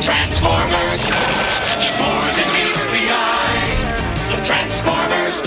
Transformers, more than meets the eye. The Transformers.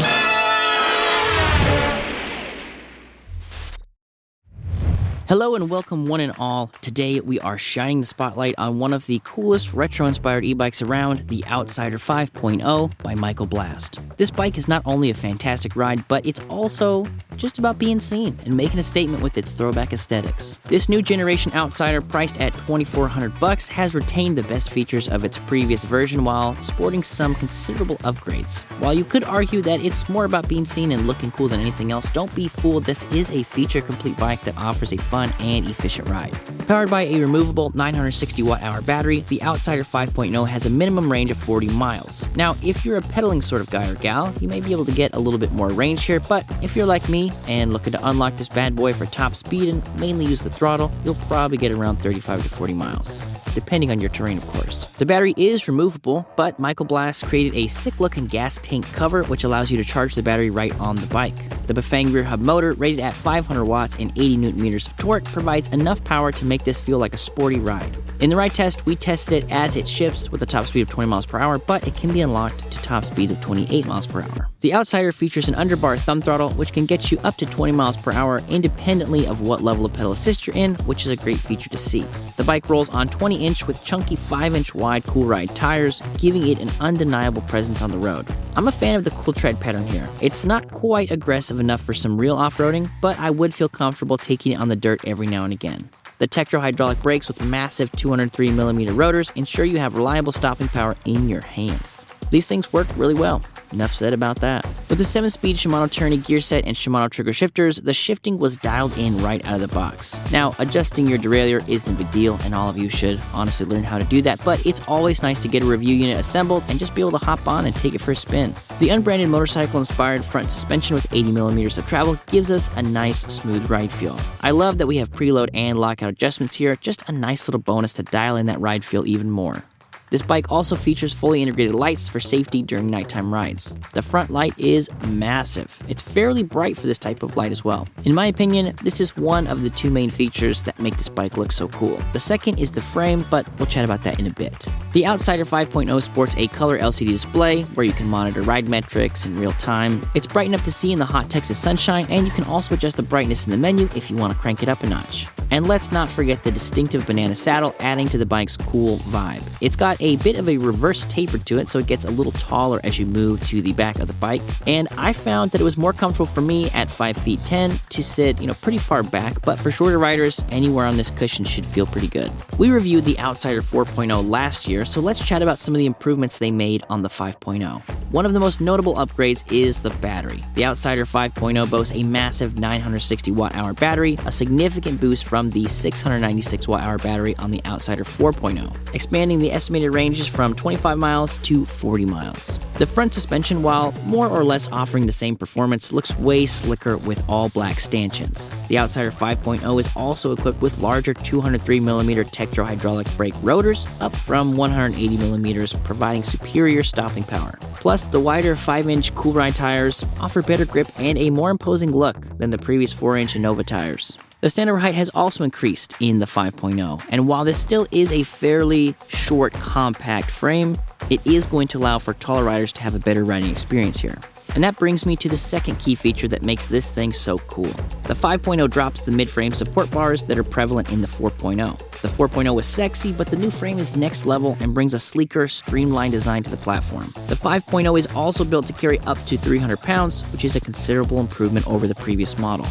Hello and welcome one and all. Today we are shining the spotlight on one of the coolest retro-inspired e-bikes around, the Outsider 5.0 by Michael Blast. This bike is not only a fantastic ride, but it's also just about being seen and making a statement with its throwback aesthetics. This new generation Outsider, priced at $2,400, has retained the best features of its previous version while sporting some considerable upgrades. While you could argue that it's more about being seen and looking cool than anything else, don't be fooled. This is a feature-complete bike that offers a fun and efficient ride. Powered by a removable 960 watt-hour battery, the Outsider 5.0 has a minimum range of 40 miles. Now, if you're a pedaling sort of guy or gal, you may be able to get a little bit more range here, but if you're like me and looking to unlock this bad boy for top speed and mainly use the throttle, you'll probably get around 35 to 40 miles. Depending on your terrain, of course. The battery is removable, but Michael Blast created a sick-looking gas tank cover which allows you to charge the battery right on the bike. The Bafang rear hub motor, rated at 500 watts and 80 newton meters of torque, provides enough power to make this feel like a sporty ride. In the ride test, we tested it as it ships with a top speed of 20 miles per hour, but it can be unlocked to top speeds of 28 miles per hour. The Outsider features an underbar thumb throttle, which can get you up to 20 miles per hour independently of what level of pedal assist you're in, which is a great feature to see. The bike rolls on 20-inch with chunky 5-inch wide Cool Ride tires, giving it an undeniable presence on the road. I'm a fan of the cool tread pattern here. It's not quite aggressive enough for some real off-roading, but I would feel comfortable taking it on the dirt every now and again. The Tektro hydraulic brakes with massive 203mm rotors ensure you have reliable stopping power in your hands. These things work really well. Enough said about that. With the 7-speed Shimano Tourney gear set and Shimano trigger shifters, the shifting was dialed in right out of the box. Now, adjusting your derailleur isn't a big deal, and all of you should honestly learn how to do that, but it's always nice to get a review unit assembled and just be able to hop on and take it for a spin. The unbranded motorcycle-inspired front suspension with 80mm of travel gives us a nice, smooth ride feel. I love that we have preload and lockout adjustments here, just a nice little bonus to dial in that ride feel even more. This bike also features fully integrated lights for safety during nighttime rides. The front light is massive. It's fairly bright for this type of light as well. In my opinion, this is one of the two main features that make this bike look so cool. The second is the frame, but we'll chat about that in a bit. The Outsider 5.0 sports a color LCD display where you can monitor ride metrics in real time. It's bright enough to see in the hot Texas sunshine, and you can also adjust the brightness in the menu if you want to crank it up a notch. And let's not forget the distinctive banana saddle, adding to the bike's cool vibe. It's got a bit of a reverse taper to it, so it gets a little taller as you move to the back of the bike. And I found that it was more comfortable for me at 5 feet 10 to sit, pretty far back, but for shorter riders, anywhere on this cushion should feel pretty good. We reviewed the Outsider 4.0 last year, so let's chat about some of the improvements they made on the 5.0. One of the most notable upgrades is the battery. The Outsider 5.0 boasts a massive 960 watt-hour battery, a significant boost from the 696 watt-hour battery on the Outsider 4.0, expanding the estimated ranges from 25 miles to 40 miles. The front suspension, while more or less offering the same performance, looks way slicker with all black stanchions. The Outsider 5.0 is also equipped with larger 203mm Tektro hydraulic brake rotors, up from 180mm, providing superior stopping power. Plus, the wider 5-inch Cool Ride tires offer better grip and a more imposing look than the previous 4-inch Innova tires. The standard height has also increased in the 5.0, and while this still is a fairly short, compact frame, it is going to allow for taller riders to have a better riding experience here. And that brings me to the second key feature that makes this thing so cool. The 5.0 drops the mid-frame support bars that are prevalent in the 4.0. The 4.0 was sexy, but the new frame is next level and brings a sleeker, streamlined design to the platform. The 5.0 is also built to carry up to 300 pounds, which is a considerable improvement over the previous model.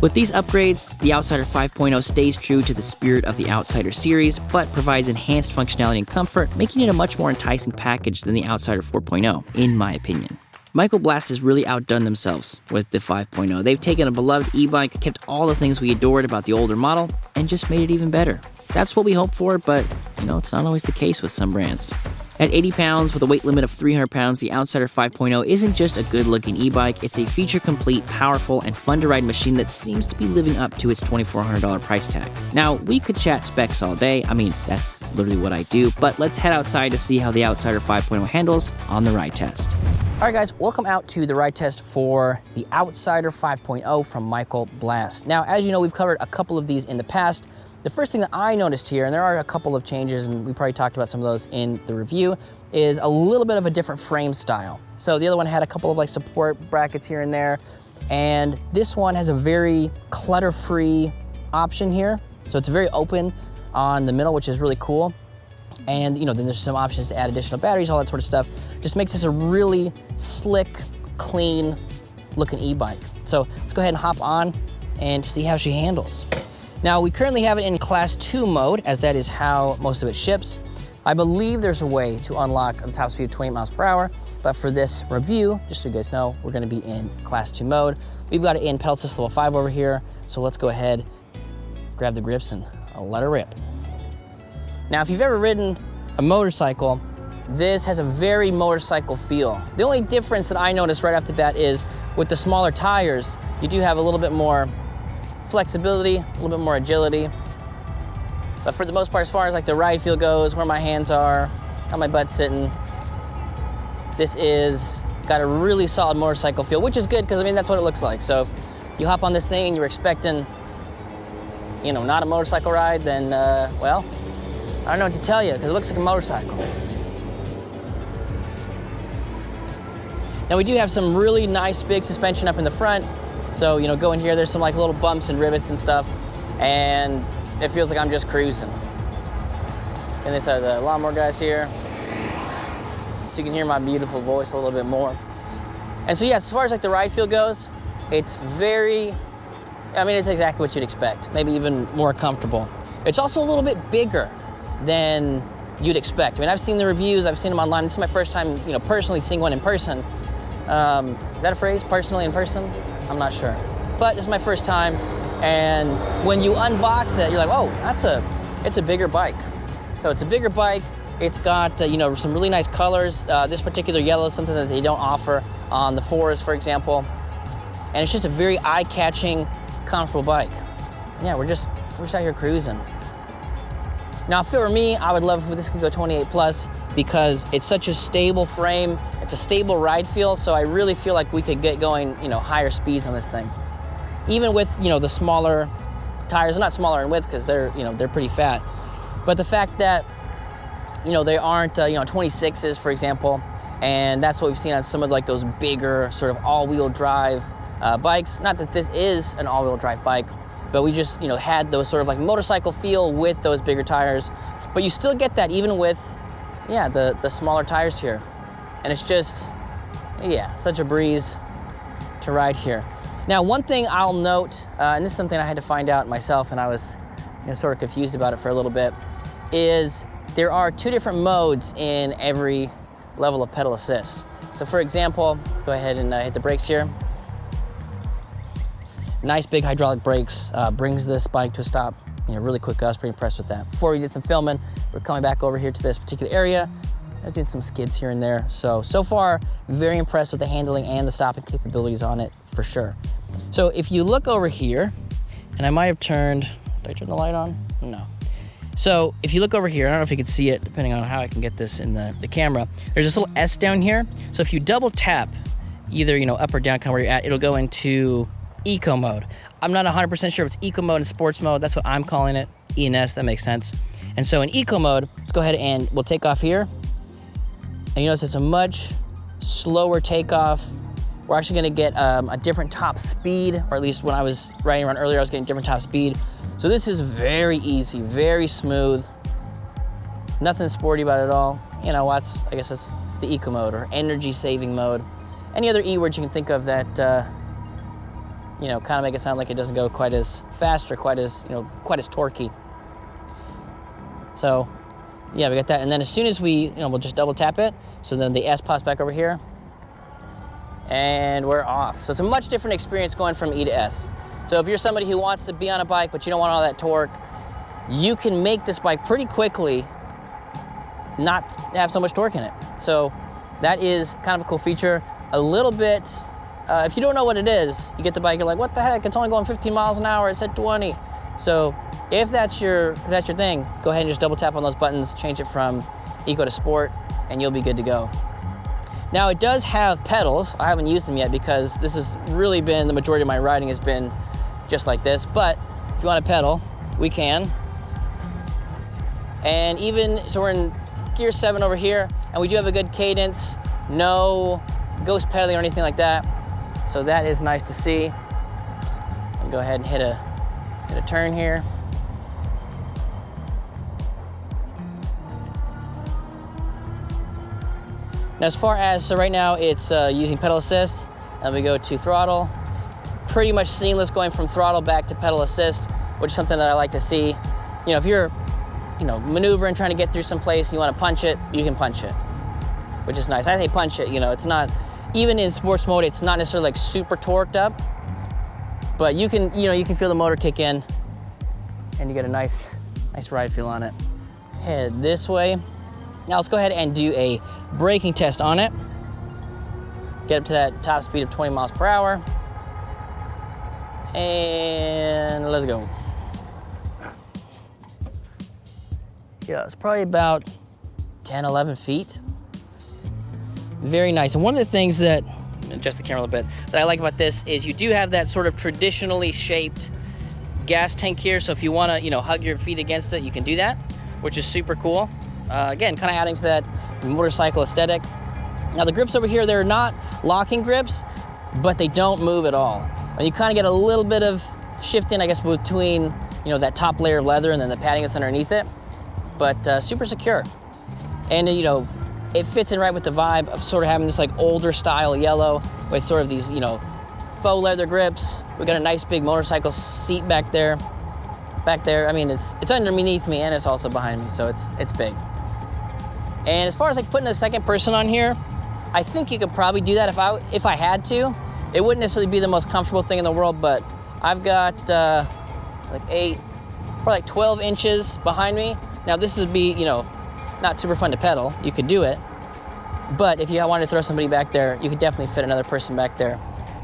With these upgrades, the Outsider 5.0 stays true to the spirit of the Outsider series, but provides enhanced functionality and comfort, making it a much more enticing package than the Outsider 4.0, in my opinion. Michael Blast has really outdone themselves with the 5.0. They've taken a beloved e-bike, kept all the things we adored about the older model, and just made it even better. That's what we hope for, but, it's not always the case with some brands. At 80 pounds with a weight limit of 300 pounds, the Outsider 5.0 isn't just a good-looking e-bike, it's a feature-complete, powerful, and fun-to-ride machine that seems to be living up to its $2,400 price tag. Now, we could chat specs all day, that's literally what I do, but let's head outside to see how the Outsider 5.0 handles on the ride test. All right, guys, welcome out to the ride test for the Outsider 5.0 from Michael Blast. Now, as you know, we've covered a couple of these in the past. the first thing that I noticed here, and there are a couple of changes, and we probably talked about some of those in the review, is a little bit of a different frame style. So the other one had a couple of like support brackets here and there, and this one has a very clutter-free option here. So it's very open on the middle, which is really cool. And then there's some options to add additional batteries, all that sort of stuff. Just makes this a really slick, clean looking e-bike. So let's go ahead and hop on and see how she handles. Now, we currently have it in Class 2 mode, as that is how most of it ships. I believe there's a way to unlock a top speed of 28 miles per hour, but for this review, just so you guys know, we're gonna be in Class 2 mode. We've got it in pedal assist level 5 over here, so let's go ahead, grab the grips, and let her rip. Now, if you've ever ridden a motorcycle, this has a very motorcycle feel. The only difference that I noticed right off the bat is with the smaller tires, you do have a little bit more flexibility, a little bit more agility. But for the most part, as far as like the ride feel goes, where my hands are, how my butt's sitting, this is got a really solid motorcycle feel, which is good because I mean, that's what it looks like. So if you hop on this thing and you're expecting, not a motorcycle ride, then, well, I don't know what to tell you because it looks like a motorcycle. Now we do have some really nice big suspension up in the front. So, go in here, there's some like little bumps and rivets and stuff, and it feels like I'm just cruising. And this are the lawnmower guys here. So you can hear my beautiful voice a little bit more. And so, as far as like the ride feel goes, it's it's exactly what you'd expect, maybe even more comfortable. It's also a little bit bigger than you'd expect. I mean, I've seen the reviews, I've seen them online. This is my first time, personally seeing one in person. Is that a phrase, personally in person? I'm not sure. But this is my first time, and when you unbox it, you're like, oh, it's a bigger bike. So it's a bigger bike. It's got, some really nice colors. This particular yellow is something that they don't offer on the 4s, for example. And it's just a very eye-catching, comfortable bike. And yeah, we're just out here cruising. Now, if it were me, I would love if this could go 28 plus because it's such a stable frame. It's a stable ride feel, so I really feel like we could get going, higher speeds on this thing. Even with, the smaller tires, not smaller in width because they're pretty fat. But the fact that, they aren't, 26s, for example, and that's what we've seen on some of like those bigger sort of all-wheel drive bikes. Not that this is an all-wheel drive bike, but we just, had those sort of like motorcycle feel with those bigger tires. But you still get that even with, the smaller tires here. And it's just, such a breeze to ride here. Now, one thing I'll note, and this is something I had to find out myself, and I was sort of confused about it for a little bit, is there are 2 different modes in every level of pedal assist. So for example, go ahead and hit the brakes here. Nice big hydraulic brakes, brings this bike to a stop, really quick. I was pretty impressed with that. Before we did some filming, we're coming back over here to this particular area. I was doing some skids here and there. So far, very impressed with the handling and the stopping capabilities on it, for sure. So if you look over here, and I might have turned, did I turn the light on? No. So if you look over here, I don't know if you can see it, depending on how I can get this in the camera, there's this little S down here. So if you double tap, either, up or down, kind of where you're at, it'll go into eco mode. I'm not 100% sure if it's eco mode and sports mode. That's what I'm calling it. ENS, that makes sense. And so in eco mode, let's go ahead and we'll take off here. And you notice it's a much slower takeoff. We're actually gonna get a different top speed, or at least when I was riding around earlier, I was getting different top speed. So this is very easy, very smooth. Nothing sporty about it at all. I guess that's the eco mode or energy saving mode. Any other E words you can think of that, kind of make it sound like it doesn't go quite as fast or quite as torquey. So, we got that. And then as soon as we'll just double tap it. So then the S pops back over here. And we're off. So it's a much different experience going from E to S. So if you're somebody who wants to be on a bike, but you don't want all that torque, you can make this bike pretty quickly not have so much torque in it. So that is kind of a cool feature. A little bit, if you don't know what it is, you get the bike, you're like, what the heck? It's only going 15 miles an hour. It said 20. So if that's your thing, go ahead and just double tap on those buttons, change it from eco to sport, and you'll be good to go. Now it does have pedals. I haven't used them yet because this has really been, the majority of my riding has been just like this. But if you want to pedal, we can. And even, so we're in gear 7 over here, and we do have a good cadence, no ghost pedaling or anything like that. So that is nice to see. I'll go ahead and hit a turn here. Now as far as, so right now it's using pedal assist, and we go to throttle. Pretty much seamless going from throttle back to pedal assist, which is something that I like to see. You know, if you're, maneuvering, trying to get through some place, you want to punch it, you can punch it, which is nice. I say punch it, it's not, even in sports mode, it's not necessarily like super torqued up, but you can, you can feel the motor kick in, and you get a nice ride feel on it. Head this way. Now let's go ahead and do a braking test on it. Get up to that top speed of 20 miles per hour. And let's go. Yeah, it's probably about 10, 11 feet. Very nice. And one of the things that, adjust the camera a little bit, that I like about this is you do have that sort of traditionally shaped gas tank here. So if you want to, hug your feet against it, you can do that, which is super cool. Again, kind of adding to that motorcycle aesthetic. Now the grips over here, they're not locking grips, but they don't move at all. And you kind of get a little bit of shifting, I guess, between, that top layer of leather and then the padding that's underneath it, but super secure. And, it fits in right with the vibe of sort of having this like older style yellow with sort of these, faux leather grips. We got a nice big motorcycle seat back there. I mean, it's underneath me and it's also behind me, so it's big. And as far as like putting a second person on here, I think you could probably do that if I had to. It wouldn't necessarily be the most comfortable thing in the world, but I've got probably 12 inches behind me. Now this would be, not super fun to pedal. You could do it, but if you wanted to throw somebody back there, you could definitely fit another person back there.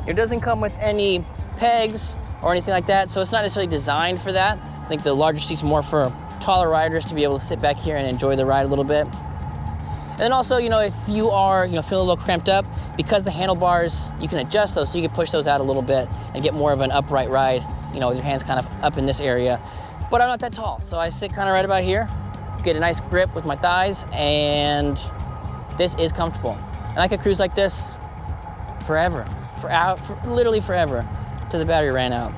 It doesn't come with any pegs or anything like that, so it's not necessarily designed for that. I think the larger seat's more for taller riders to be able to sit back here and enjoy the ride a little bit. And then also, if you are, feeling a little cramped up, because the handlebars, you can adjust those, so you can push those out a little bit and get more of an upright ride, with your hands kind of up in this area. But I'm not that tall, so I sit kind of right about here, get a nice grip with my thighs, and this is comfortable. And I could cruise like this forever, literally forever, till the battery ran out.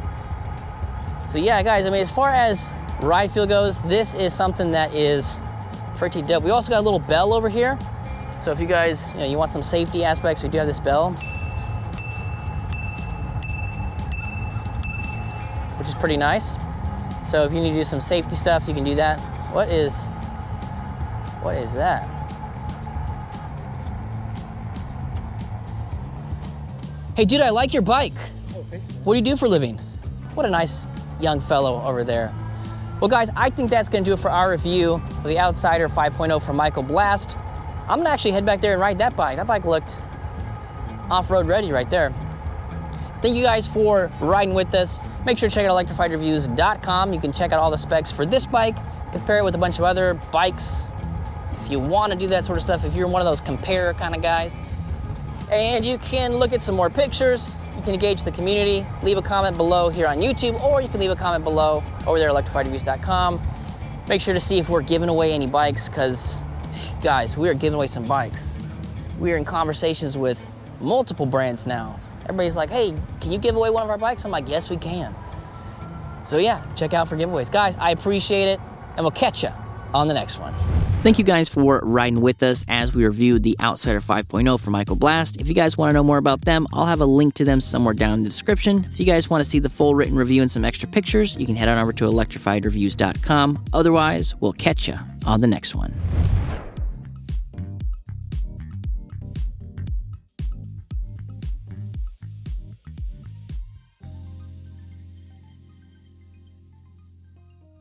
So yeah, guys, I mean, as far as ride feel goes, this is something that is pretty dope. We also got a little bell over here. So if you guys, you want some safety aspects, we do have this bell, which is pretty nice. So if you need to do some safety stuff, you can do that. What is that? Hey dude, I like your bike. Oh, thanks. What do you do for a living? What a nice young fellow over there. Well guys, I think that's gonna do it for our review of the Outsider 5.0 from Michael Blast. I'm gonna actually head back there and ride that bike. That bike looked off-road ready right there. Thank you guys for riding with us. Make sure to check out electricbikereviews.com. You can check out all the specs for this bike, compare it with a bunch of other bikes if you wanna do that sort of stuff, if you're one of those compare kind of guys. And you can look at some more pictures. You can engage the community. Leave a comment below here on YouTube, or you can leave a comment below over there at electricbikereviews.com. Make sure to see if we're giving away any bikes, because guys, we are giving away some bikes. We are in conversations with multiple brands now. Everybody's like, hey, can you give away one of our bikes? I'm like, yes, we can. So yeah, check out for giveaways. Guys, I appreciate it, and we'll catch you on the next one. Thank you guys for riding with us as we reviewed the Outsider 5.0 from Michael Blast. If you guys want to know more about them, I'll have a link to them somewhere down in the description. If you guys want to see the full written review and some extra pictures, you can head on over to electrifiedreviews.com. Otherwise, we'll catch you on the next one.